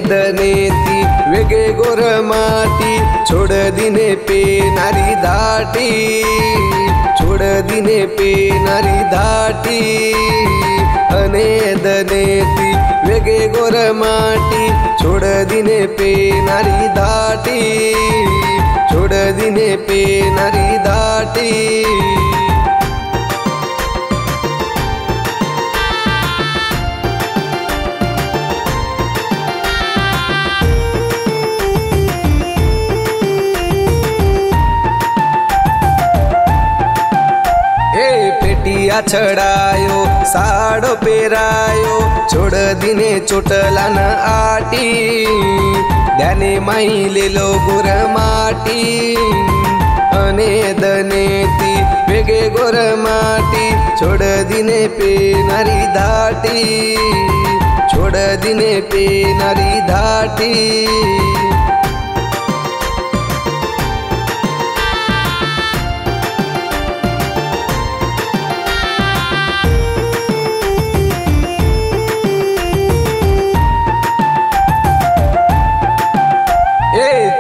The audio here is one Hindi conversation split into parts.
दनेती वेगे गोर माटी छोड़ दिने पे नारी धाटी छोड़ दिने पे नारी धाटी अने दनेती वेगे गोर माटी छोड़ दिने पे नारी धाटी छोड़ दिने पे नारी धाटी पेटिया छड़ायो साड़ो पेरायो छोड़ दिने चोटला न आटी ध्याने माई ले लो गोर माटी अने दनेती वेगे गोर माटी छोड़ दिने पे नारी धाटी छोड़ दिने पे नारी धाटी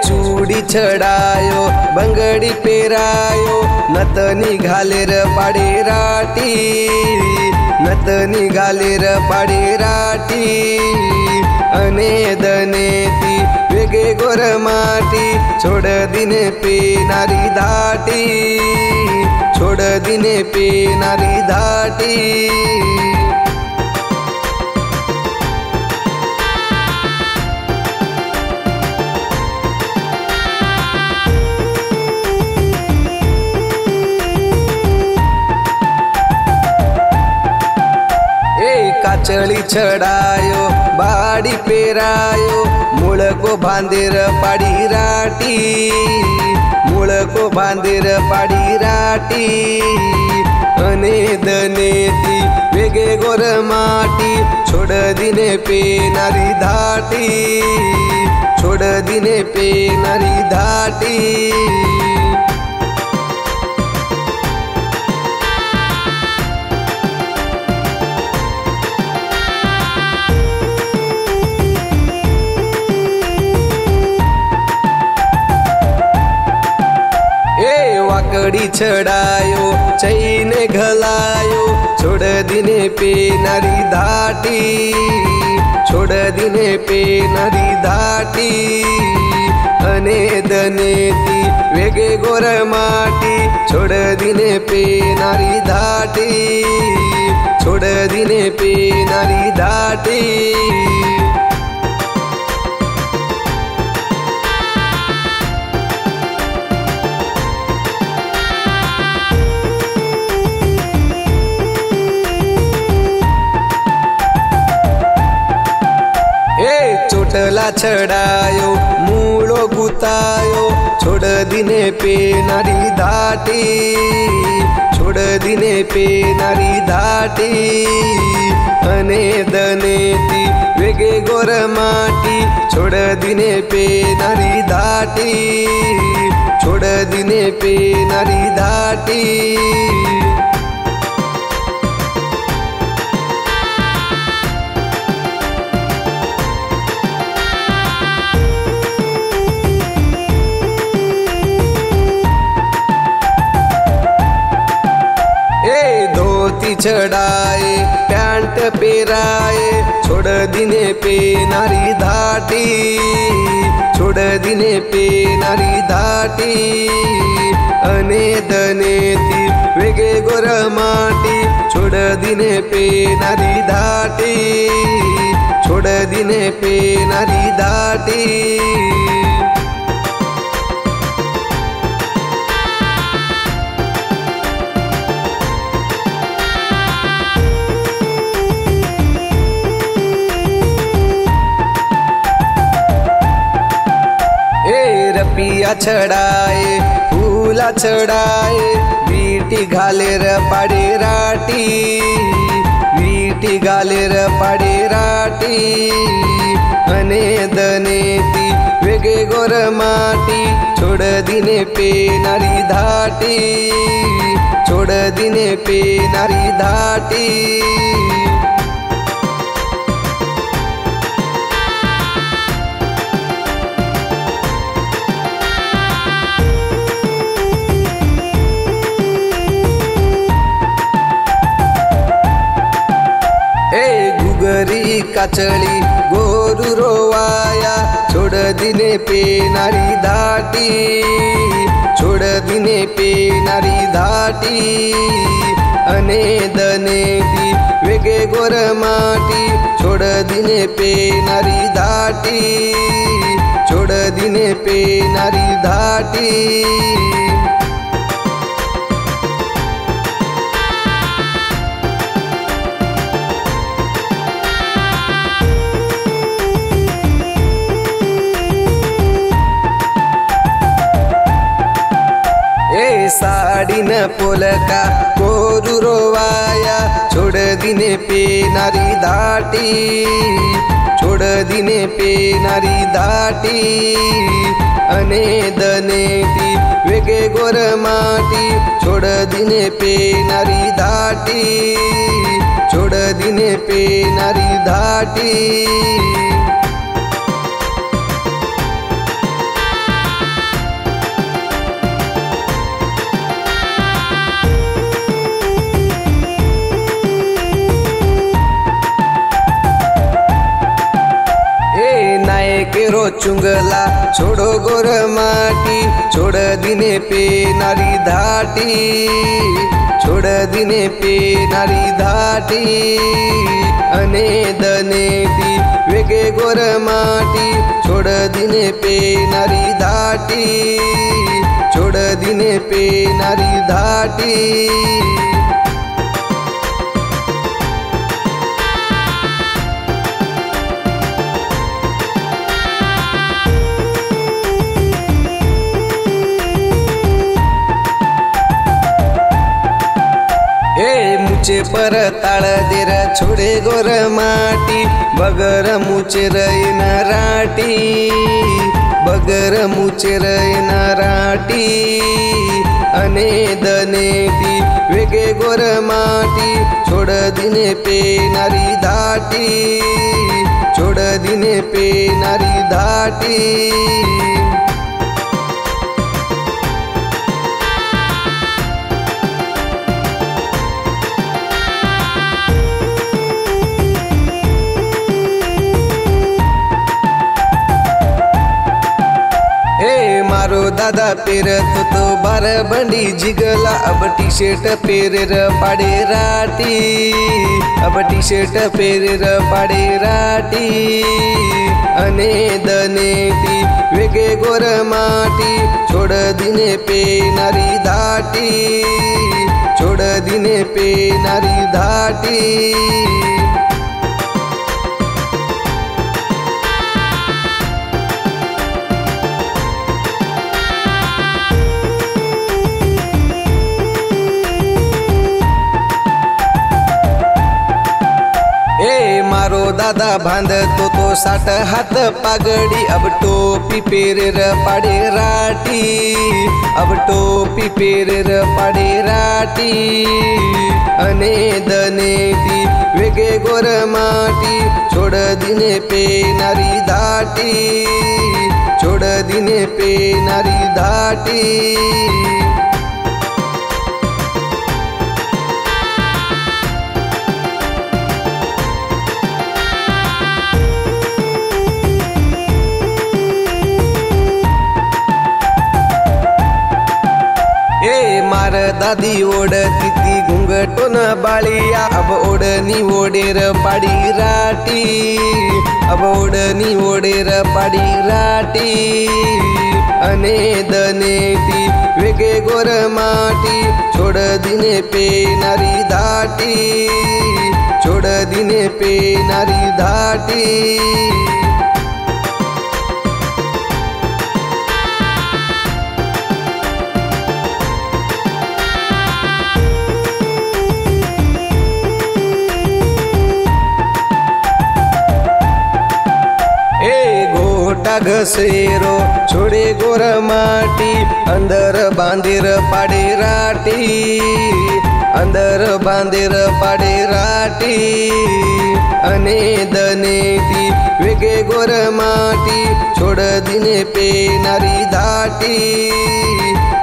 चूड़ी छड़ायो बंगड़ी पेरायो नत निघाले र पाडे राटी नत निघाले र पाडे राटी अने दनेती वेगे गोर माटी छोड़ दिने पे नारी धाटी छोड़ दिने पे नारी धाटी काचली छड़ायो बाड़ी पेरायो मूल को बांधेर पाड़ी राटी मूल को बांधेर पाड़ी राटी अने दनेती वेगे गोर माटी छोड़ दिने पे नारी धाटी छोड़ दिने पे नारी धाटी वाकड़ी छड़ायो चैने घलायो छोड़ दिने पे नारी धाटी छोड़ दिने पे नारी धाटी अने दनेती वेगे गोर माटी छोड़ दिने पे नारी धाटी छोड़ दिने पे नारी धाटी चोटला छड़ायो मूलो गुतायो छोड़ दिने पे नारी धाटी छोड़ दिने पे नारी धाटी अने दनेती वेगे गोर माटी छोड़ दिने पे नारी धाटी छोड़ दिने पे नारी धाटी छड़ाए पैंट पेराए छोड़ दिने पे नारी धाटी छोड़ दिने पे नारी धाटी अने दनेती वेगे गोर माटी छोड़ दिने पे नारी धाटी छोड़ दिने पे नारी धाटी पिया छड़ाए फूला छड़ाए बीटी घाले र पाड़े राटी बीटी घाले र पाड़े राटी अने दनेती वेगे गोर माटी छोड़ दिने पे नारी धाटी छोड़ दिने पे नारी धाटी घरी काचळी गोरू रोवाया छोड दिने पेनारी धाटी छोड दिने पेनारी धाटी अने दने ती वेगे गोर माटी छोड दिने पेनारी धाटी छोड दिने पेनारी धाटी साड़ी न पोलका गोरू रोवाया छोड़ दिने पेनारी धाटी छोड़ दिने पेनारी धाटी अने दने ती वेगे गोर माटी छोड़ दिने पेनारी धाटी छोड़ दिने पेनारी धाटी केरो चुंगला छोड़ो गोर माटी छोड़ दिने पेनारी धाटी छोड़ दिने पेनारी धाटी अने दने ती वेगे गोर माटी छोड़ दिने पेनारी धाटी छोड़ दिने पेनारी धाटी मुचे पर ताळ देर छोड़े गोर माटी बगर मुचे रैन राटी बगर मुचे रैन राटी अने दने ती वेगे गोर माटी छोड़ दिने पेनारी धाटी छोड़ दिने पेनारी धाटी मारो दादा पेरत तो बार बंडी जिगला अब टी शर्ट पेरे र पाड़े राटी अब टी शर्ट पेरे र पाड़े राटी अने दने ती वेगे गोर माटी छोड़ दिने पेनारी धाटी छोड़ दिने पेनारी धाटी मारो दादा बांध तो 60 हाथ पागड़ी अब टोपी पेरे र पाड़े राटी अब टोपी पेरे र पाड़े राटी अने दने ती वेगे गोर माटी छोड़ दिने पेनारी धाटी छोड़ दिने पेनारी धाटी मार दादी ओढती ती घुंगटो न बाळिया अब ओढनी ओढेर पाडी राटी अब ओढनी ओढेर पाडी राटी अने दने ती वेगे गोर माटी छोड़ दिने पेनारी धाटी छोड़ दिने पेनारी धाटी घसेरो छोड़े गोर माटी अंदर बांधेर पाड़े राटी अंदर बांधेर पाड़े राटी अने दने ती वेगे गोर माटी छोड़ दिने पेनारी धाटी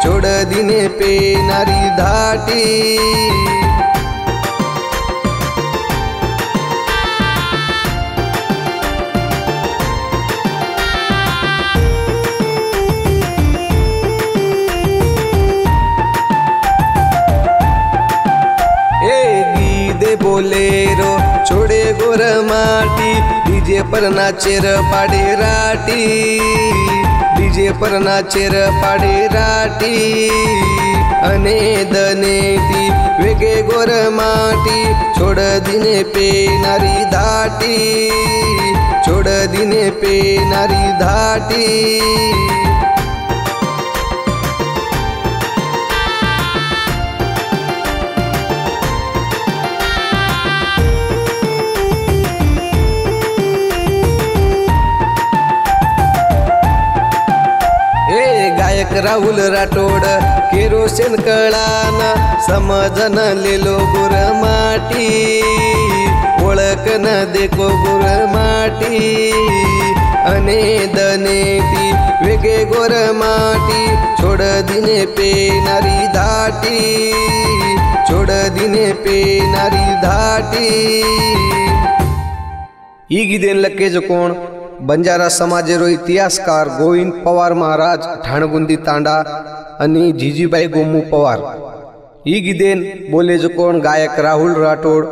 छोड़ दिने पेनारी धाटी बोलेरो छोड़े गोर माटी डीजे पर नाचे र पाड़े राटी डीजे पर नाचे र पाड़े राटी अने दनेती वेगे गोर माटी छोड़ दिने पे नारी धाटी छोड़ दिने पे नारी धाटी गायक राहुल राठोड केरोसिन कळाना समजन लेलो गुर माटी ओळखन देखो गुर माटी अने दनेती वेगे गोर माटी छोड़ दिने पे नारी धाटी छोड़ दिने पे नारी धाटी ಈಗಿದೇನ್ ಲಕ್ಕೇಜ ಕೋಣ बंजारा समाजेरो इतिहासकार गोविंद पवार महाराज ठाणगुंदी तांडा आणि जीजीबाई गोमू पवार ಈಗಿದೇन बोले जो कोण गायक राहुल राठोड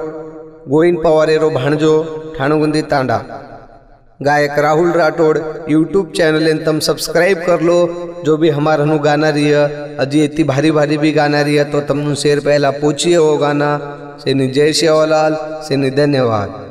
गोविंद पवारेरो भाणजो ठाणगुंदी तांडा गायक राहुल राठोड यूट्यूब चैनल तम सब्सक्राइब कर लो जो भी हमार हनु गाना रही है अजी इतनी भारी भारी भी गाना रही है तो तुम शेर पहला पूछिए वो गाना से जय सेवालाल से धन्यवाद।